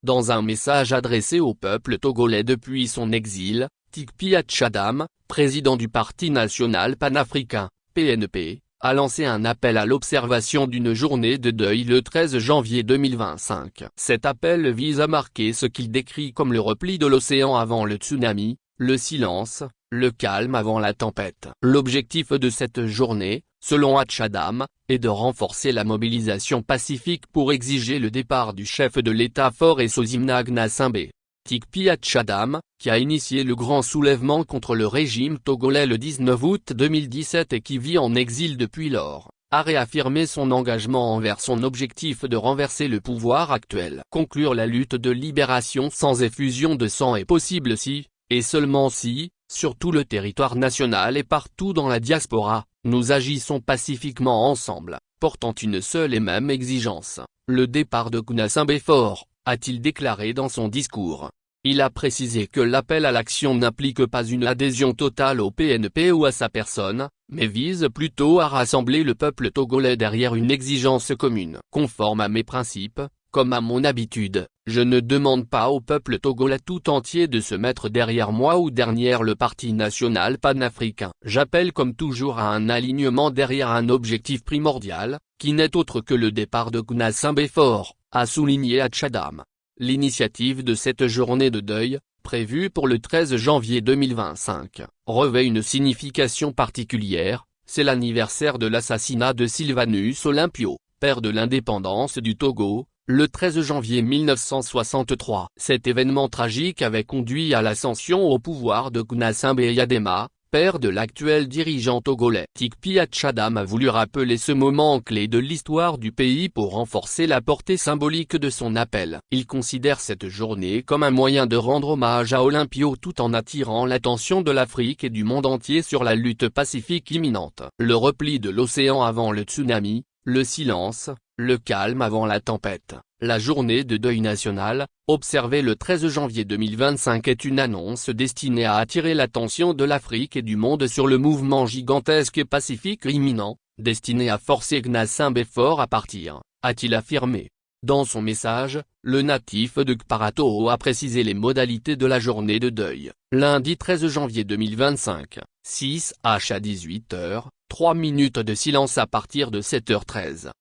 Dans un message adressé au peuple togolais depuis son exil, Tikpi Atchadam, président du Parti national panafricain, PNP, a lancé un appel à l'observation d'une journée de deuil le 13 janvier 2025. Cet appel vise à marquer ce qu'il décrit comme le repli de l'océan avant le tsunami, le silence, le calme avant la tempête. L'objectif de cette journée, selon Atchadam, est de renforcer la mobilisation pacifique pour exiger le départ du chef de l'État Faure Essosimna Gnassingbé. Tikpi Atchadam, qui a initié le grand soulèvement contre le régime togolais le 19 août 2017 et qui vit en exil depuis lors, a réaffirmé son engagement envers son objectif de renverser le pouvoir actuel. Conclure la lutte de libération sans effusion de sang est possible si, et seulement si, sur tout le territoire national et partout dans la diaspora, nous agissons pacifiquement ensemble, portant une seule et même exigence, le départ de Gnassingbé Faure, a-t-il déclaré dans son discours. Il a précisé que l'appel à l'action n'implique pas une adhésion totale au PNP ou à sa personne, mais vise plutôt à rassembler le peuple togolais derrière une exigence commune. Conforme à mes principes, comme à mon habitude, je ne demande pas au peuple togolais tout entier de se mettre derrière moi ou derrière le Parti national panafricain. J'appelle comme toujours à un alignement derrière un objectif primordial, qui n'est autre que le départ de Gnassingbé Faure, a souligné Atchadam. L'initiative de cette journée de deuil, prévue pour le 13 janvier 2025, revêt une signification particulière, c'est l'anniversaire de l'assassinat de Sylvanus Olympio, père de l'indépendance du Togo, le 13 janvier 1963. Cet événement tragique avait conduit à l'ascension au pouvoir de Gnassingbé Eyadema, père de l'actuel dirigeant togolais. Tikpi Atchadam a voulu rappeler ce moment clé de l'histoire du pays pour renforcer la portée symbolique de son appel. Il considère cette journée comme un moyen de rendre hommage à Olympio tout en attirant l'attention de l'Afrique et du monde entier sur la lutte pacifique imminente. Le repli de l'océan avant le tsunami, le silence, le calme avant la tempête. La journée de deuil national, observée le 13 janvier 2025 est une annonce destinée à attirer l'attention de l'Afrique et du monde sur le mouvement gigantesque et pacifique imminent, destiné à forcer Gnassingbé Faure à partir, a-t-il affirmé. Dans son message, le natif de Kparatoo a précisé les modalités de la journée de deuil. Lundi 13 janvier 2025, 6h à 18h, 3 minutes de silence à partir de 7h13.